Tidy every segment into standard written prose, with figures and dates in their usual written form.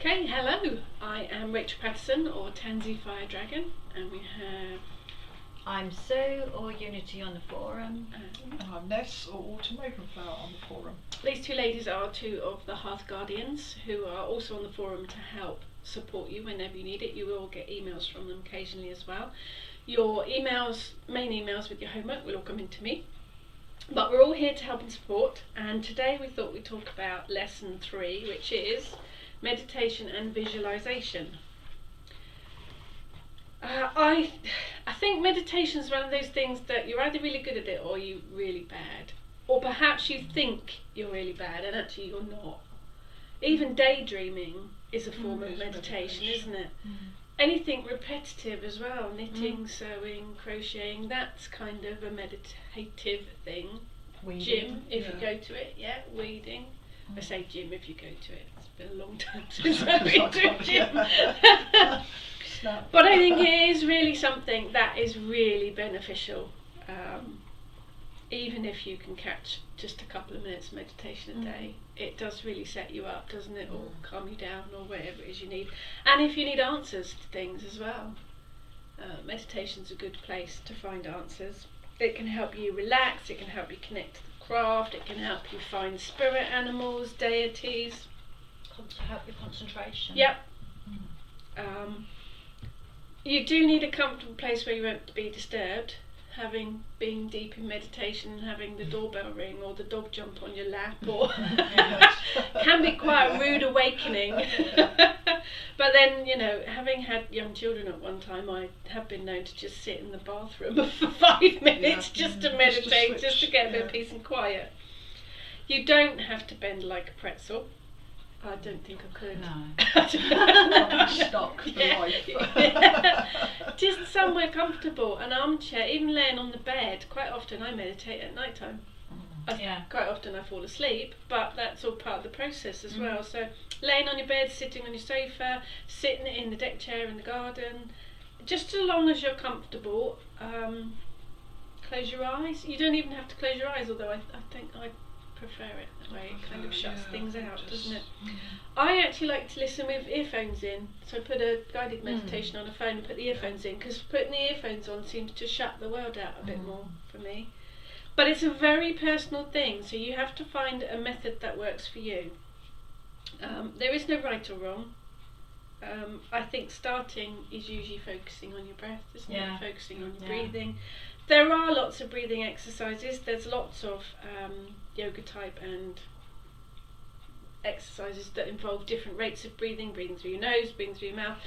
Okay, hello. I am Rachel Patterson, or Tansy Fire Dragon, and we have. I'm Sue, or Unity on the forum. And I'm Ness, or Autumn Ravenflower on the forum. These two ladies are two of the Hearth Guardians who are also on the forum to help support you whenever you need it. You will get emails from them occasionally as well. Your emails, main emails with your homework, will all come into me. But we're all here to help and support, and today we thought we'd talk about lesson 3, which is meditation and visualisation. I think meditation is one of those things that you're either really good at it or you're really bad. Or perhaps you think you're really bad and actually you're not. Even daydreaming is a form of meditation, isn't it? Anything repetitive as well, knitting, sewing, crocheting, that's kind of a meditative thing. Weeding, Gym, if you go to it, weeding. I say gym if you go to it. It's been a long time since I've been to a gym. But I think it is really something that is really beneficial. Even if you can catch just a couple of minutes meditation a day, it does really set you up, doesn't it? Or calm you down, or whatever it is you need. And if you need answers to things as well, meditation's a good place to find answers. It can help you relax, it can help you connect to the craft, it can help you find spirit animals, deities. To help your concentration. Yep. You do need a comfortable place where you won't be disturbed. Having been deep in meditation and having the doorbell ring or the dog jump on your lap or can be quite a rude awakening. But then, having had young children at one time, I have been known to just sit in the bathroom for 5 minutes just to meditate, just to get a bit of peace and quiet. You don't have to bend like a pretzel. I don't think I could. No. Stuck for life. Just somewhere comfortable, an armchair, even laying on the bed. Quite often I meditate at night time. Quite often I fall asleep, but that's all part of the process as well. So laying on your bed, sitting on your sofa, sitting in the deck chair in the garden, just as long as you're comfortable. Close your eyes. You don't even have to close your eyes, although I think I prefer it that way. It kind of shuts things out, doesn't it? I actually like to listen with earphones in, so I put a guided meditation on a phone and put the earphones in, because putting the earphones on seems to shut the world out a bit more for me. But it's a very personal thing, so you have to find a method that works for you. There is no right or wrong. I think starting is usually focusing on your breath, isn't it? Focusing on your breathing. There are lots of breathing exercises. There's lots of yoga type and exercises that involve different rates of breathing through your nose, breathing through your mouth.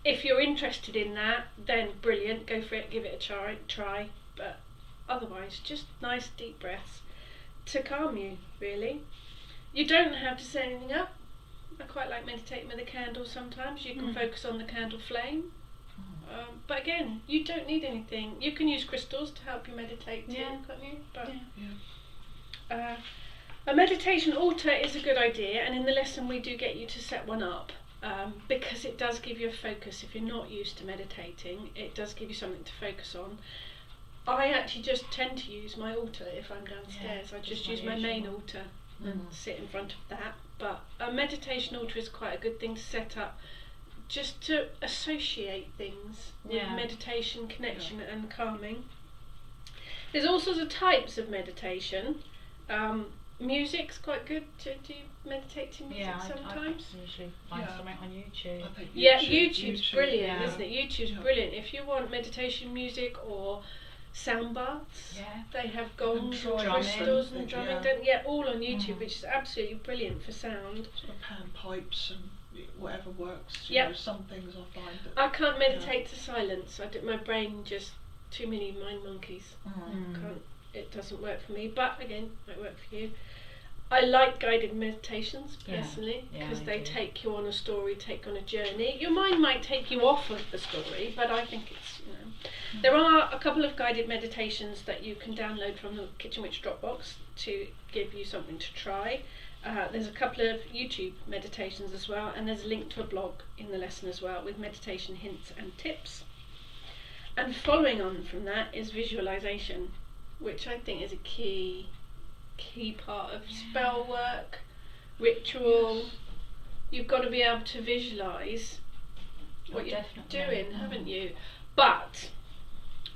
If you're interested in that, then brilliant, go for it, give it a try. But otherwise, just nice deep breaths to calm you, really. You don't have to set anything up. I quite like meditating with a candle sometimes. You can focus on the candle flame. But again, you don't need anything. You can use crystals to help you meditate too, can't you? But a meditation altar is a good idea, and in the lesson we do get you to set one up, because it does give you a focus. If you're not used to meditating, it does give you something to focus on. I actually just tend to use my altar if I'm downstairs. I just use my main altar and sit in front of that. But a meditation altar is quite a good thing to set up, just to associate things with meditation, connection and calming. There's all sorts of types of meditation. Music's quite good. Do you meditate to music sometimes? I usually find something on YouTube. YouTube's brilliant, isn't it? YouTube's brilliant. If you want meditation music or sound baths, they have gongs and crystals and drumming, all on YouTube, which is absolutely brilliant for sound. Sort of panpipes and whatever works. Some things I find that I can't meditate to silence. My brain just too many mind monkeys. It doesn't work for me. But again, it might work for you. I like guided meditations personally, because they take you on a story, take on a journey. Your mind might take you off of the story, but I think it's There are a couple of guided meditations that you can download from the Kitchen Witch Dropbox to give you something to try. There's a couple of YouTube meditations as well, and there's a link to a blog in the lesson as well with meditation hints and tips. And following on from that is visualisation, which I think is a key part of spell work, ritual, you've got to be able to visualise what you're doing, haven't you? But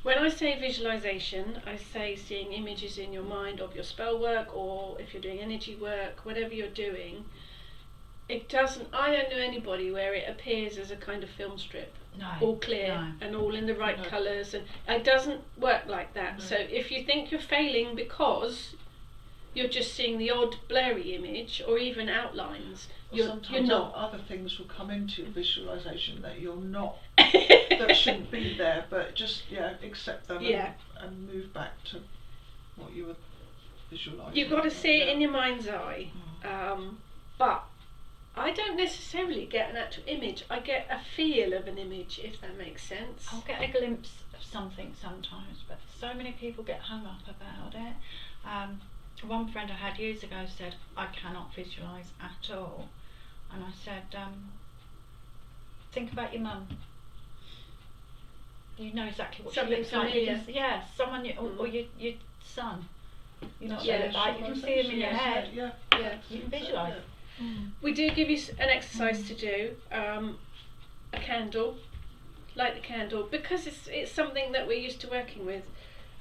when I say visualisation, I say seeing images in your mind of your spell work, or if you're doing energy work, whatever you're doing. It doesn't. I don't know anybody where it appears as a kind of film strip, all clear and all in the right colours, and it doesn't work like that. So if you think you're failing because you're just seeing the odd blurry image or even outlines, you're not. Other things will come into your visualisation that you're not, that shouldn't be there, but just accept them and move back to what you were visualising. You've got to see it in your mind's eye, but I don't necessarily get an actual image. I get a feel of an image, if that makes sense. I'll get a glimpse of something sometimes, but so many people get hung up about it. One friend I had years ago said, I cannot visualise at all. And I said, think about your mum. You know exactly what Something she looks like. familiar. Someone, or your son. You're not sure about. You can see them in your head. Yeah. You can visualise. We do give you an exercise to do, a candle, light the candle, because it's something that we're used to working with.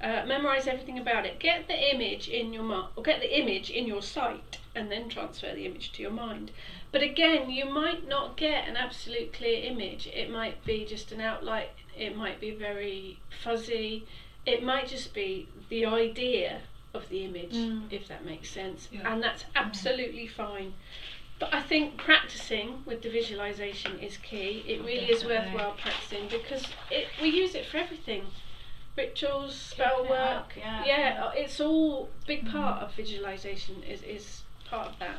Memorise everything about it. Get the image in your mind, or get the image in your sight, and then transfer the image to your mind. But again, you might not get an absolute clear image. It might be just an outline. It might be very fuzzy. It might just be the idea of the image, if that makes sense, and that's absolutely fine. But I think practicing with the visualisation is key. It really is worthwhile practicing, because we use it for everything. Rituals, spell work, it's all big part of visualisation is part of that.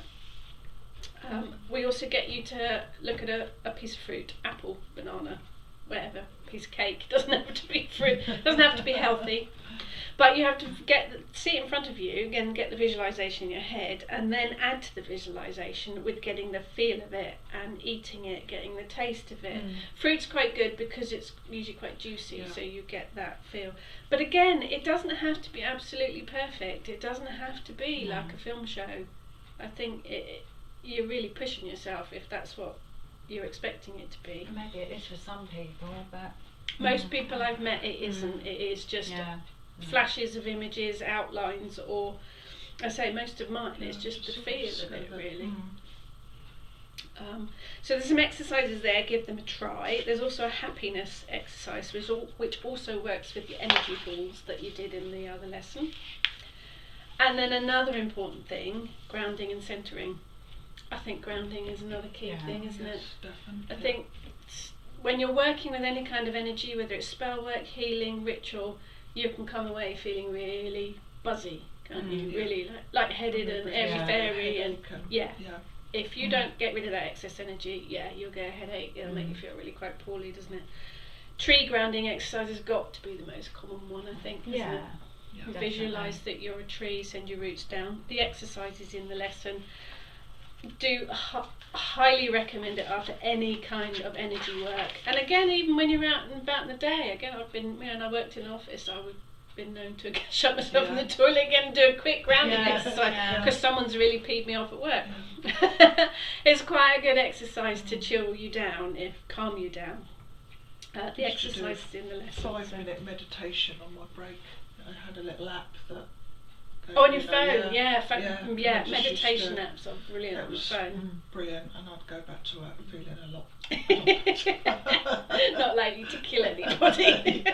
We also get you to look at a piece of fruit, apple, banana, whatever, piece of cake. Doesn't have to be fruit, doesn't have to be healthy. But you have to see it in front of you, again, get the visualisation in your head, and then add to the visualisation with getting the feel of it and eating it, getting the taste of it. Fruit's quite good because it's usually quite juicy, so you get that feel. But again, it doesn't have to be absolutely perfect. It doesn't have to be like a film show. I think you're really pushing yourself if that's what you're expecting it to be. Maybe it is for some people, but most people I've met, it isn't. It is just flashes of images, outlines, or I say most of mine it's just the feel of it, really. So there's some exercises there, give them a try. There's also a happiness exercise which also works with the energy balls that you did in the other lesson. And then another important thing, grounding and centering. I think grounding is another key thing, isn't it? Definitely. I think when you're working with any kind of energy, whether it's spell work, healing, ritual, you can come away feeling really buzzy, can't you? Really light-headed and airy-fairy, and if you don't get rid of that excess energy, you'll get a headache. It'll make you feel really quite poorly, doesn't it? Tree grounding exercise has got to be the most common one, I think. Visualise that you're a tree, send your roots down. The exercises in the lesson, do highly recommend it after any kind of energy work. And again, even when you're out and about in the day, again, I've been, when I worked in an office, I've been known to shut myself in the toilet again and do a quick grounding exercise because someone's really peed me off at work. It's quite a good exercise to chill you down, calm you down. The exercises in the lesson. 5-minute meditation on my break. I had a little app that. On your phone, meditation apps are brilliant on your phone. Brilliant, and I'd go back to work feeling a lot. Not likely to kill anybody.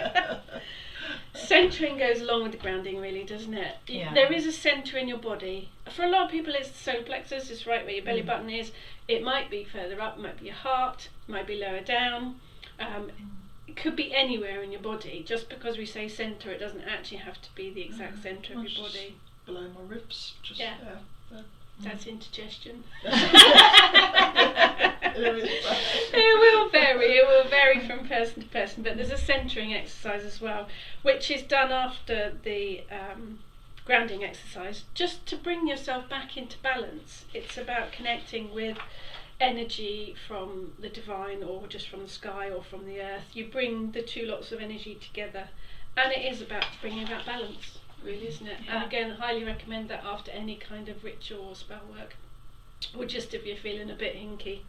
Centering goes along with the grounding, really, doesn't it? There is a centre in your body. For a lot of people, it's the solar plexus, it's right where your belly button is. It might be further up, it might be your heart, it might be lower down. It could be anywhere in your body. Just because we say centre, it doesn't actually have to be the exact centre of your body. Below my ribs. That's indigestion. It will vary from person to person, but there's a centering exercise as well, which is done after the grounding exercise, just to bring yourself back into balance. It's about connecting with energy from the divine, or just from the sky or from the earth. You bring the two lots of energy together, and it is about bringing about balance, really, isn't it? And again, highly recommend that after any kind of ritual or spell work. or just if you're feeling a bit hinky.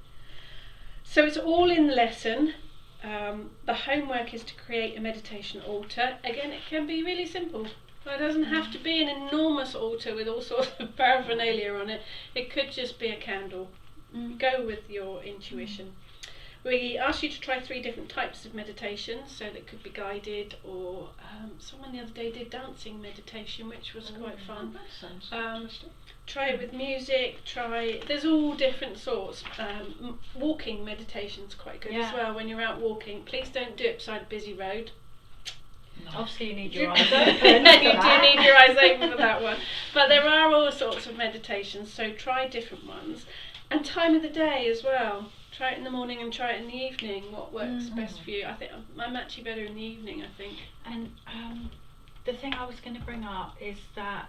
So it's all in the lesson. The homework is to create a meditation altar. Again, it can be really simple. It doesn't have to be an enormous altar with all sorts of paraphernalia on it. It could just be a candle. Go with your intuition. We asked you to try 3 different types of meditation, so that could be guided, or someone the other day did dancing meditation, which was quite fun. That sounds interesting. Try it with music, there's all different sorts. Walking meditation's quite good as well. When you're out walking, please don't do it beside a busy road. No. Obviously you need your eyes open. You do need your eyes open for that one. But there are all sorts of meditations, so try different ones. And time of the day as well. Try it in the morning and try it in the evening. What works best for you? I think I'm actually better in the evening, I think. And the thing I was going to bring up is that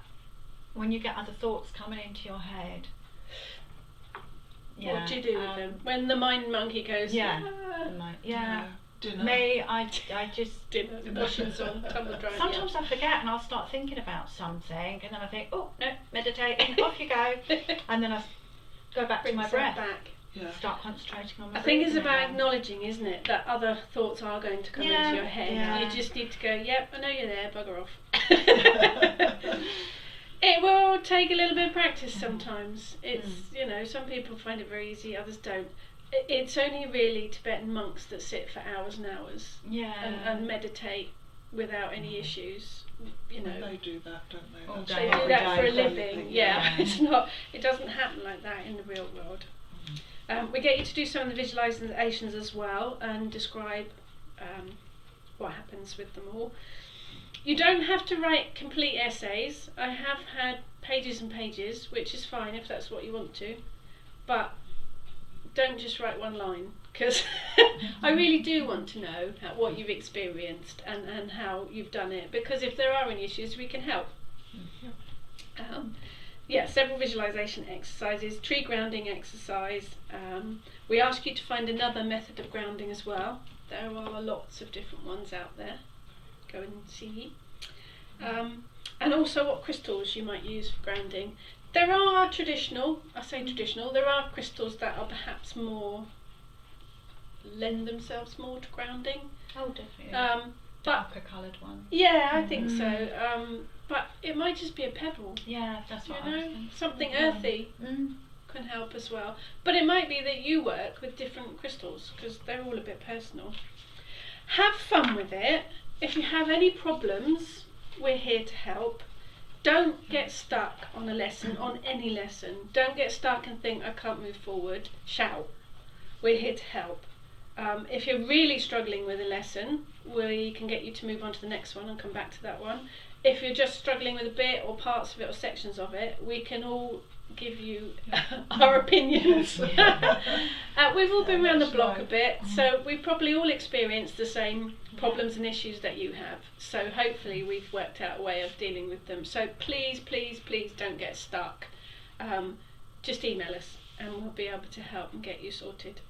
when you get other thoughts coming into your head, what do you do with them? When the mind monkey goes, dinner. Me, I just dinner. Washing's on, tumble dry. Sometimes I forget and I'll start thinking about something, and then I think, oh no, meditating, off you go, and then I go back to my breath. Back. Yeah. Start concentrating on my I think it's about again. Acknowledging, isn't it, that other thoughts are going to come into your head. Yeah. You just need to go, yep, I know you're there, bugger off. It will take a little bit of practice sometimes. It's, some people find it very easy, others don't. It's only really Tibetan monks that sit for hours and hours and meditate without any issues. They do that, don't they? All They day, do that for a living. Yeah. It doesn't happen like that in the real world. We get you to do some of the visualizations as well and describe what happens with them all. You don't have to write complete essays. I have had pages and pages, which is fine if that's what you want to, but don't just write one line, because I really do want to know what you've experienced and how you've done it, because if there are any issues we can help. Several visualization exercises, tree grounding exercise. We ask you to find another method of grounding as well. There are lots of different ones out there. Go and see. And also what crystals you might use for grounding. There are there are crystals that are perhaps lend themselves more to grounding. Oh, definitely. Darker coloured one. Yeah, I think so. But it might just be a pebble. Yeah, that's what I was thinking. Something earthy can help as well. But it might be that you work with different crystals, because they're all a bit personal. Have fun with it. If you have any problems, we're here to help. Don't get stuck on a lesson, on any lesson. Don't get stuck and think, I can't move forward. Shout. We're here to help. If you're really struggling with a lesson, we can get you to move on to the next one and come back to that one. If you're just struggling with a bit or parts of it or sections of it, we can all give you our opinions. We've all been around the block a bit, so we've probably all experienced the same problems and issues that you have. So hopefully we've worked out a way of dealing with them. So please, please, please don't get stuck. Just email us and we'll be able to help and get you sorted.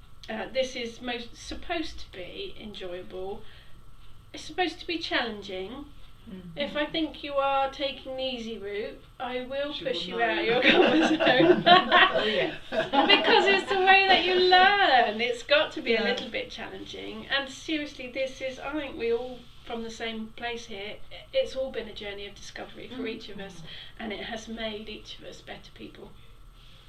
This is supposed to be enjoyable. It's supposed to be challenging. If I think you are taking the easy route, I will push you out of your comfort zone. Because it's the way that you learn. It's got to be a little bit challenging. And seriously, I think we all from the same place here. It's all been a journey of discovery for each of us, and it has made each of us better people.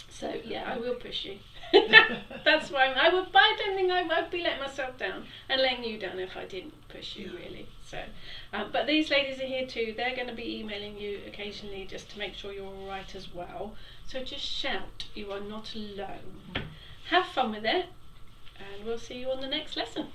So I will push you. That's why I don't think I would be letting myself down and letting you down if I didn't push you really. So, but these ladies are here too. They're going to be emailing you occasionally just to make sure you're all right as well. So just shout, you are not alone. Have fun with it, and we'll see you on the next lesson.